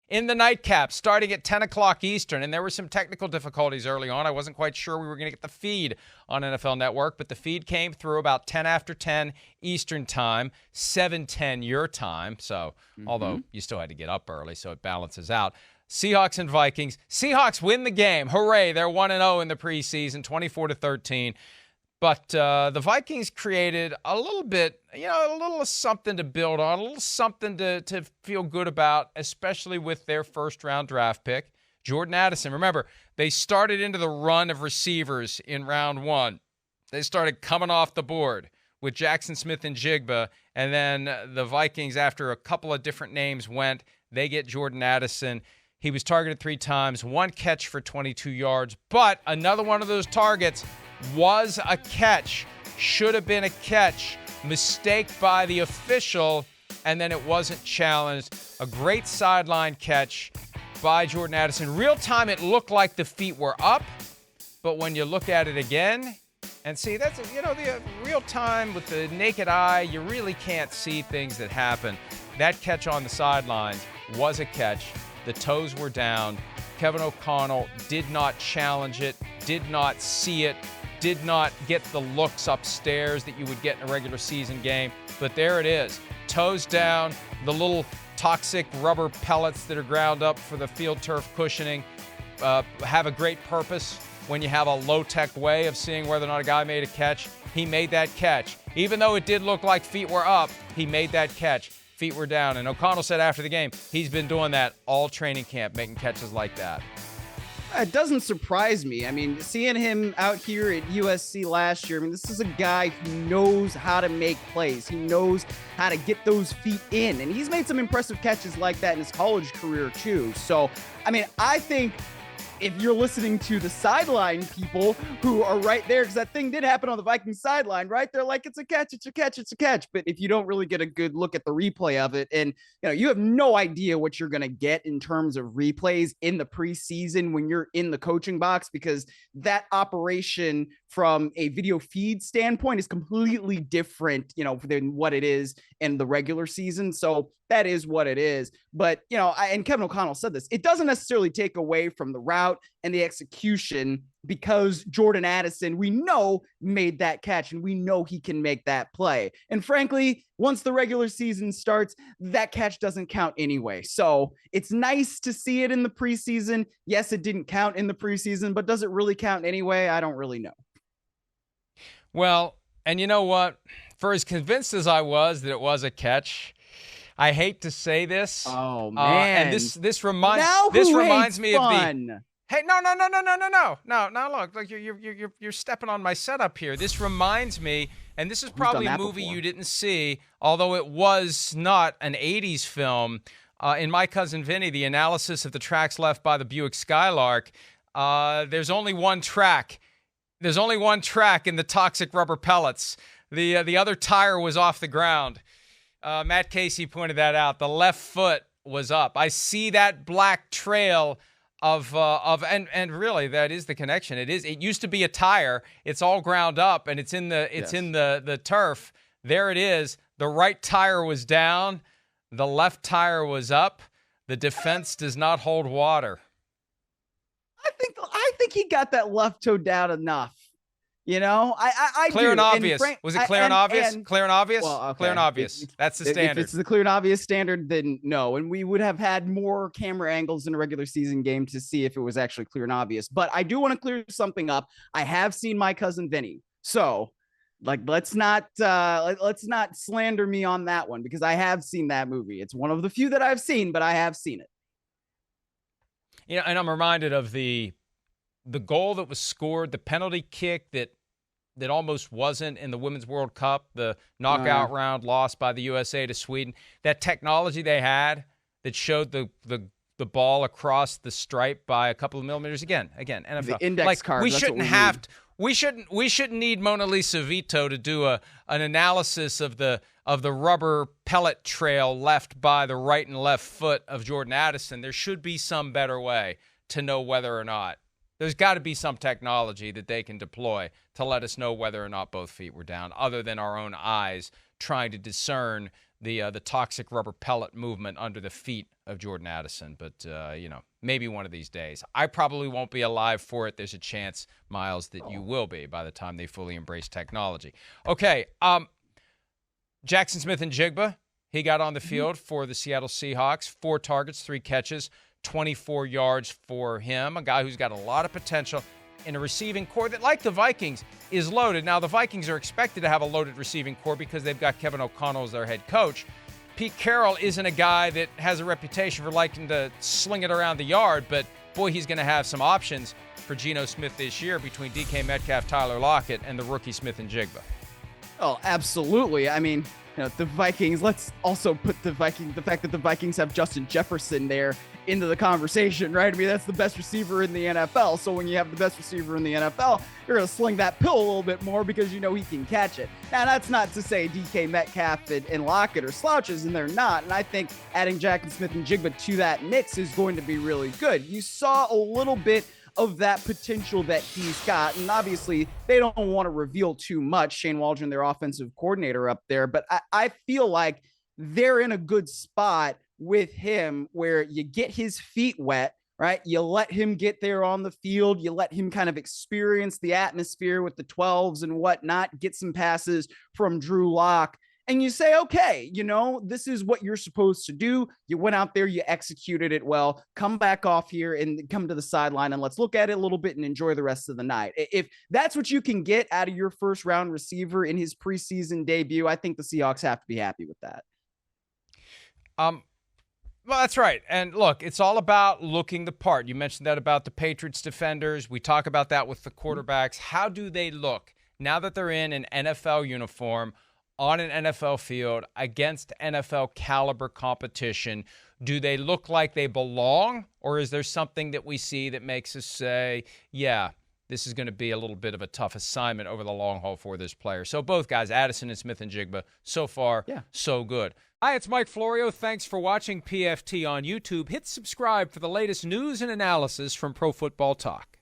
in the nightcap starting at 10 o'clock Eastern. And there were some technical difficulties early on. I wasn't quite sure we were going to get the feed on NFL Network, but the feed came through about 10 after 10 Eastern time, 7:10 your time. So, although you still had to get up early, so it balances out. Seahawks and Vikings. Seahawks win the game. Hooray. They're 1-0 in the preseason, 24-13. But the Vikings created a little bit, a little something to build on, a little something to feel good about, especially with their first-round draft pick, Jordan Addison. Remember, they started into the run of receivers in round one. They started coming off the board with Jaxon Smith-Njigba, and then the Vikings, after a couple of different names went, they get Jordan Addison. He was targeted 3 times, 1 catch for 22 yards, but another one of those targets was a catch, should have been a catch, mistake by the official, and then it wasn't challenged. A great sideline catch by Jordan Addison. Real time, it looked like the feet were up, but when you look at it again, and see, that's, the real time with the naked eye, you really can't see things that happen. That catch on the sidelines was a catch. The toes were down. Kevin O'Connell did not challenge it, did not see it, did not get the looks upstairs that you would get in a regular season game. But there it is. Toes down, the little toxic rubber pellets that are ground up for the field turf cushioning have a great purpose when you have a low-tech way of seeing whether or not a guy made a catch. He made that catch. Even though it did look like feet were up, he made that catch. Feet were down. And O'Connell said after the game, he's been doing that all training camp, making catches like that. It doesn't surprise me. I mean, seeing him out here at USC last year, this is a guy who knows how to make plays. He knows how to get those feet in. And he's made some impressive catches like that in his college career, too. So, I think if you're listening to the sideline people who are right there, because that thing did happen on the Vikings sideline, right? They're like, it's a catch, it's a catch, it's a catch. But if you don't really get a good look at the replay of it, and you have no idea what you're going to get in terms of replays in the preseason when you're in the coaching box, because that operation from a video feed standpoint is completely different, than what it is in the regular season. So that is what it is. But, and Kevin O'Connell said this, it doesn't necessarily take away from the route and the execution, because Jordan Addison, we know, made that catch and we know he can make that play. And frankly, once the regular season starts, that catch doesn't count anyway. So it's nice to see it in the preseason. Yes, it didn't count in the preseason, but does it really count anyway? I don't really know. Well, and you know what? For as convinced as I was that it was a catch, I hate to say this. Oh man! And this reminds me of the. Hey, no! Look, you're stepping on my setup here. This reminds me, and this is probably a movie you didn't see, although it was not an '80s film. In My Cousin Vinny, the analysis of the tracks left by the Buick Skylark. There's only one track. There's only one track in the toxic rubber pellets. The other tire was off the ground. Matt Casey pointed that out. The left foot was up. I see that black trail and really that is the connection. It used to be a tire. It's all ground up and it's in the turf. There it is. The right tire was down. The left tire was up. The defense does not hold water. I think he got that left toe down enough. I clear do. and obvious. Was it clear and obvious? Clear and obvious? Well, okay. Clear and obvious. That's the standard. If it's the clear and obvious standard, then no. And we would have had more camera angles in a regular season game to see if it was actually clear and obvious. But I do want to clear something up. I have seen My Cousin Vinny. So, let's not slander me on that one, because I have seen that movie. It's one of the few that I've seen, but I have seen it. And I'm reminded of the goal that was scored, the penalty kick that almost wasn't in the Women's World Cup, the knockout round lost by the USA to Sweden. That technology they had that showed the ball across the stripe by a couple of millimeters. Again, NFL. The index card. We shouldn't need Mona Lisa Vito to do an analysis of the rubber pellet trail left by the right and left foot of Jordan Addison. There should be some better way to know whether or not. There's got to be some technology that they can deploy to let us know whether or not both feet were down, other than our own eyes trying to discern the toxic rubber pellet movement under the feet of Jordan Addison. But, maybe one of these days. I probably won't be alive for it. There's a chance, Myles, that you will be by the time they fully embrace technology. Okay, Jaxon Smith-Njigba, he got on the field for the Seattle Seahawks, 4 targets, 3 catches, 24 yards for him, a guy who's got a lot of potential in a receiving core that, like the Vikings, is loaded. Now, the Vikings are expected to have a loaded receiving core because they've got Kevin O'Connell as their head coach. Pete Carroll isn't a guy that has a reputation for liking to sling it around the yard, but boy, he's going to have some options for Geno Smith this year between DK Metcalf, Tyler Lockett, and the rookie Smith-Njigba. Oh, absolutely. I mean, the Vikings, let's also put the fact that the Vikings have Justin Jefferson there into the conversation, right? I mean, that's the best receiver in the NFL. So when you have the best receiver in the NFL, you're going to sling that pill a little bit more because he can catch it. Now, that's not to say DK Metcalf and Lockett are slouches, and they're not. And I think adding Jaxon Smith-Njigba to that mix is going to be really good. You saw a little bit of that potential that he's got. And obviously, they don't want to reveal too much. Shane Waldron, their offensive coordinator up there. But I feel like they're in a good spot with him where you get his feet wet, right? You let him get there on the field. You let him kind of experience the atmosphere with the 12s and whatnot, get some passes from Drew Lock. And you say, okay, this is what you're supposed to do. You went out there, you executed it well. Come back off here and come to the sideline and let's look at it a little bit and enjoy the rest of the night. If that's what you can get out of your first round receiver in his preseason debut, I think the Seahawks have to be happy with that. Well, that's right. And look, it's all about looking the part. You mentioned that about the Patriots defenders. We talk about that with the quarterbacks. How do they look now that they're in an NFL uniform on an NFL field against NFL caliber competition? Do they look like they belong, or is there something that we see that makes us say, yeah, this is going to be a little bit of a tough assignment over the long haul for this player? So both guys, Addison and Smith-Njigba, so far, so good. Hi, it's Mike Florio. Thanks for watching PFT on YouTube. Hit subscribe for the latest news and analysis from Pro Football Talk.